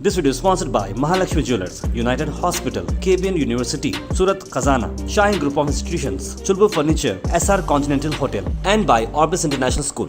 This video is sponsored by Mahalakshmi Jewelers, United Hospital, KBN University, Surat Khazana, Shine Group of Institutions, Chulbur Furniture, SR Continental Hotel, and by Orbis International School.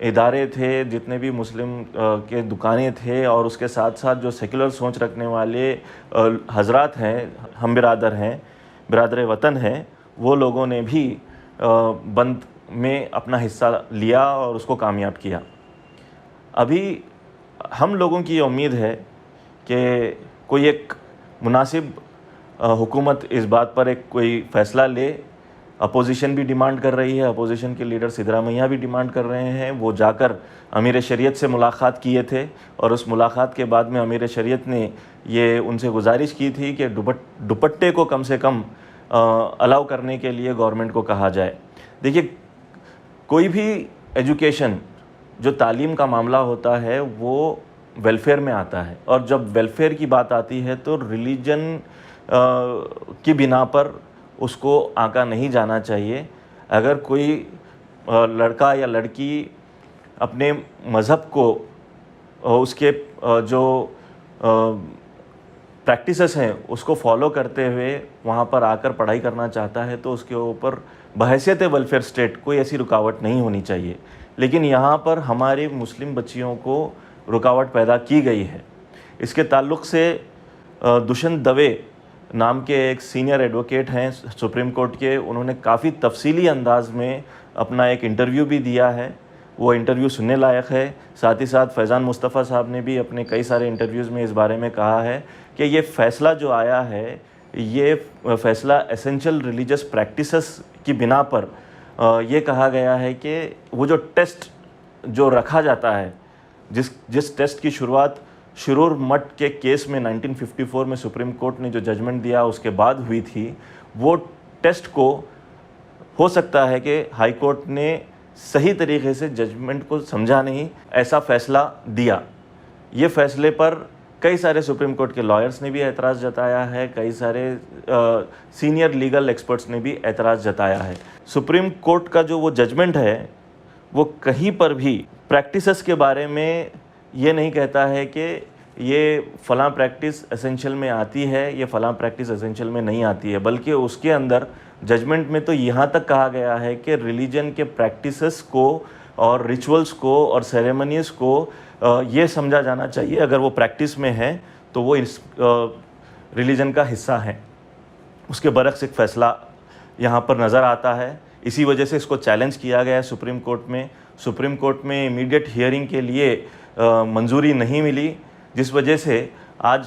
ادارے تھے, جتنے بھی مسلم کے دکانیں تھے, اور اس کے ساتھ ساتھ جو سیکولر سوچ رکھنے والے حضرات ہیں, ہم برادر ہیں, برادر وطن ہیں, وہ لوگوں نے بھی بند میں اپنا حصہ لیا اور اس کو کامیاب کیا. ابھی ہم لوگوں کی یہ امید ہے کہ کوئی ایک مناسب حکومت اس بات پر ایک کوئی فیصلہ لے. اپوزیشن بھی ڈیمانڈ کر رہی ہے, اپوزیشن کے لیڈر سدھرامیا بھی ڈیمانڈ کر رہے ہیں. وہ جا کر امیر شریعت سے ملاقات کیے تھے, اور اس ملاقات کے بعد میں امیر شریعت نے یہ ان سے گزارش کی تھی کہ دوپٹے کو کم سے کم الاؤ کرنے کے لیے گورنمنٹ کو کہا جائے. دیکھیے, کوئی بھی ایجوکیشن, جو تعلیم کا معاملہ ہوتا ہے, وہ ویلفیئر میں آتا ہے, اور جب ویلفیئر کی بات آتی ہے تو ریلیجن کی بنا پر اس کو آنکا نہیں جانا چاہیے. اگر کوئی لڑکا یا لڑکی اپنے مذہب کو, اس کے جو پریکٹسز ہیں اس کو فالو کرتے ہوئے وہاں پر آ کر پڑھائی کرنا چاہتا ہے, تو اس کے اوپر بحیثیت ویلفیئر اسٹیٹ کوئی ایسی رکاوٹ نہیں ہونی چاہیے. لیکن یہاں پر ہماری مسلم بچیوں کو رکاوٹ پیدا کی گئی ہے. اس کے تعلق سے دشن دوے نام کے ایک سینئر ایڈوکیٹ ہیں سپریم کورٹ کے, انہوں نے کافی تفصیلی انداز میں اپنا ایک انٹرویو بھی دیا ہے. وہ انٹرویو سننے لائق ہے. ساتھ ہی ساتھ فیضان مصطفیٰ صاحب نے بھی اپنے کئی سارے انٹرویوز میں اس بارے میں کہا ہے کہ یہ فیصلہ جو آیا ہے, یہ فیصلہ اسینشل ریلیجس پریکٹسز کی بنا پر یہ کہا گیا ہے کہ وہ جو ٹیسٹ جو رکھا جاتا ہے, جس ٹیسٹ کی شروعات شرور مٹ کے کیس میں 1954 میں سپریم کورٹ نے جو ججمنٹ دیا اس کے بعد ہوئی تھی, وہ ٹیسٹ کو ہو سکتا ہے کہ ہائی کورٹ نے صحیح طریقے سے ججمنٹ کو سمجھا نہیں, ایسا فیصلہ دیا. یہ فیصلے پر کئی سارے سپریم کورٹ کے لائرز نے بھی اعتراض جتایا ہے, کئی سارے سینئر لیگل ایکسپرٹس نے بھی اعتراض جتایا ہے. سپریم کورٹ کا جو وہ ججمنٹ ہے وہ کہیں پر بھی پریکٹسز کے بارے میں یہ نہیں کہتا ہے کہ یہ فلاں پریکٹس اسینشل میں آتی ہے, یہ فلاں پریکٹس اسینشل میں نہیں آتی ہے, بلکہ اس کے اندر ججمنٹ میں تو یہاں تک کہا گیا ہے کہ ریلیجن کے پریکٹسز کو اور ریچولز کو اور سیریمنیز کو یہ سمجھا جانا چاہیے, اگر وہ پریکٹس میں ہے تو وہ اس ریلیجن کا حصہ ہے. اس کے برعکس ایک فیصلہ یہاں پر نظر آتا ہے. اسی وجہ سے اس کو چیلنج کیا گیا ہے سپریم کورٹ میں. سپریم کورٹ میں امیڈیٹ ہیئرنگ کے لیے منظوری نہیں ملی, جس وجہ سے آج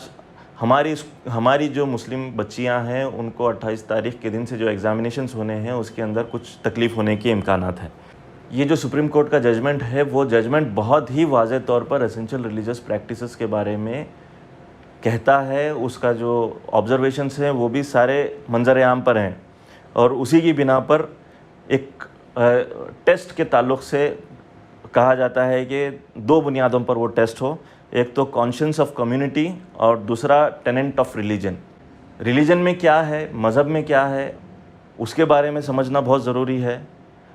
ہماری جو مسلم بچیاں ہیں ان کو 28 تاریخ کے دن سے جو ایگزامینیشنز ہونے ہیں اس کے اندر کچھ تکلیف ہونے کے امکانات ہیں. یہ جو سپریم کورٹ کا ججمنٹ ہے وہ ججمنٹ بہت ہی واضح طور پر اسینشل ریلیجس پریکٹسز کے بارے میں کہتا ہے. اس کا جو آبزرویشنز ہیں وہ بھی سارے منظر عام پر ہیں, اور اسی کی بنا پر ایک ٹیسٹ کے تعلق سے کہا جاتا ہے کہ دو بنیادوں پر وہ ٹیسٹ ہو, ایک تو کانشنس آف کمیونٹی اور دوسرا ٹیننٹ آف ریلیجن. ریلیجن میں کیا ہے, مذہب میں کیا ہے, اس کے بارے میں سمجھنا بہت ضروری ہے,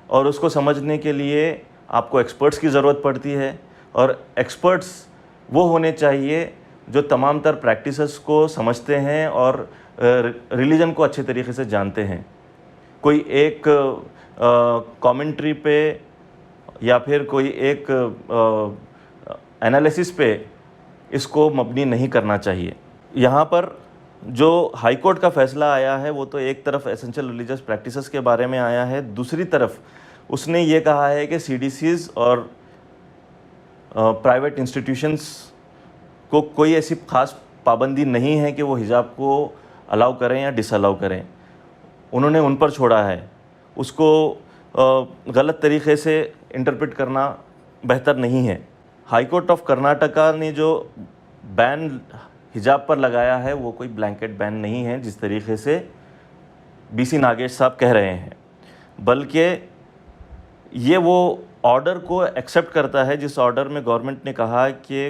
اور اس کو سمجھنے کے لیے آپ کو ایکسپرٹس کی ضرورت پڑتی ہے, اور ایکسپرٹس وہ ہونے چاہیے جو تمام تر پریکٹسز کو سمجھتے ہیں اور ریلیجن کو اچھے طریقے سے جانتے ہیں. کوئی ایک کامنٹری پہ یا پھر کوئی ایک انالیسس پہ اس کو مبنی نہیں کرنا چاہیے. یہاں پر جو ہائی کورٹ کا فیصلہ آیا ہے وہ تو ایک طرف اسینشل ریلیجس پریکٹسز کے بارے میں آیا ہے, دوسری طرف اس نے یہ کہا ہے کہ سی ڈی سیز اور پرائیویٹ انسٹیٹیوشنز کو کوئی ایسی خاص پابندی نہیں ہے کہ وہ حجاب کو الاؤ کریں یا ڈس الاؤ کریں. انہوں نے ان پر چھوڑا ہے, اس کو غلط طریقے سے انٹرپریٹ کرنا بہتر نہیں ہے. ہائی کورٹ آف کرناٹکا نے جو بین حجاب پر لگایا ہے وہ کوئی بلینکٹ بین نہیں ہے جس طریقے سے بی سی ناگیش صاحب کہہ رہے ہیں, بلکہ یہ وہ آرڈر کو ایکسیپٹ کرتا ہے جس آرڈر میں گورنمنٹ نے کہا کہ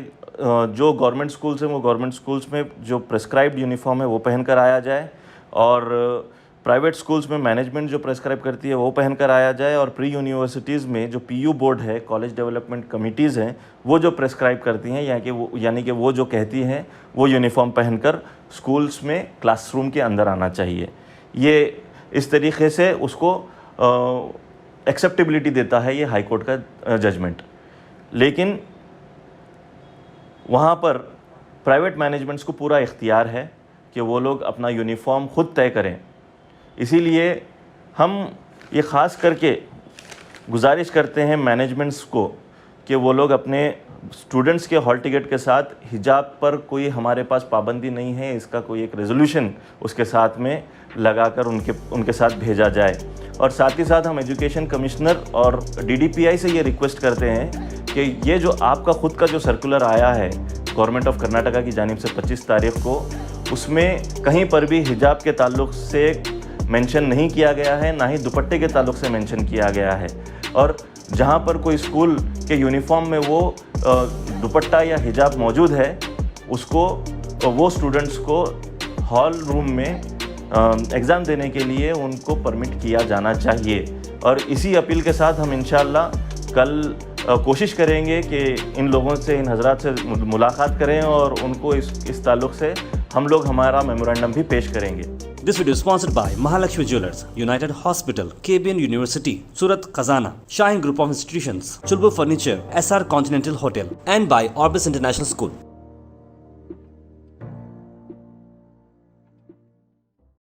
جو گورنمنٹ سکولز ہیں وہ گورنمنٹ سکولز میں جو پرسکرائبڈ یونیفارم ہے وہ پہن کر آیا جائے, اور پرائیویٹ سکولز میں مینجمنٹ جو پرسکرائب کرتی ہے وہ پہن کر آیا جائے, اور پری یونیورسٹیز میں جو پی یو بورڈ ہے, کالج ڈیولپمنٹ کمیٹیز ہیں, وہ جو پرسکرائب کرتی ہیں یعنی کہ وہ جو کہتی ہیں وہ یونیفارم پہن کر سکولز میں کلاس روم کے اندر آنا چاہیے. یہ اس طریقے سے اس کو ایکسیپٹیبلٹی دیتا ہے یہ ہائی کورٹ کا ججمنٹ. لیکن وہاں پر پرائیویٹ مینجمنٹس کو پورا اختیار ہے کہ وہ لوگ اپنا یونیفارم خود طے کریں. اسی لیے ہم یہ خاص کر کے گزارش کرتے ہیں مینجمنٹس کو کہ وہ لوگ اپنے اسٹوڈنٹس کے ہال ٹکٹ کے ساتھ حجاب پر کوئی ہمارے پاس پابندی نہیں ہے, اس کا کوئی ایک ریزولوشن اس کے ساتھ میں لگا کر ان کے ساتھ بھیجا جائے. اور ساتھ ہی ساتھ ہم ایجوکیشن کمشنر اور DDPI سے یہ ریکویسٹ کرتے ہیں کہ یہ جو آپ کا خود کا جو سرکولر آیا ہے گورنمنٹ آف کرناٹکا کی جانب سے 25 تاریخ کو, اس میں کہیں پر بھی حجاب کے تعلق سے مینشن نہیں کیا گیا ہے, نہ ہی دوپٹے کے تعلق سے مینشن کیا گیا ہے. اور جہاں پر کوئی اسکول کے یونیفارم میں وہ دوپٹہ یا حجاب موجود ہے, اس کو وہ اسٹوڈنٹس کو ہال روم میں ایگزام دینے کے لیے ان کو پرمٹ کیا جانا چاہیے. اور اسی اپیل کے ساتھ ہم انشاءاللہ کل کوشش کریں گے کہ ان لوگوں سے, ان حضرات سے ملاقات کریں اور ان کو اس تعلق سے ہم لوگ ہمارا میمورنڈم بھی پیش کریں گے. This video is sponsored by Mahalakshmi Jewelers, United Hospital, KBN University, Surat Khazana, Shine Group of Institutions, Chulbur Furniture, SR Continental Hotel, and by Orbis International School.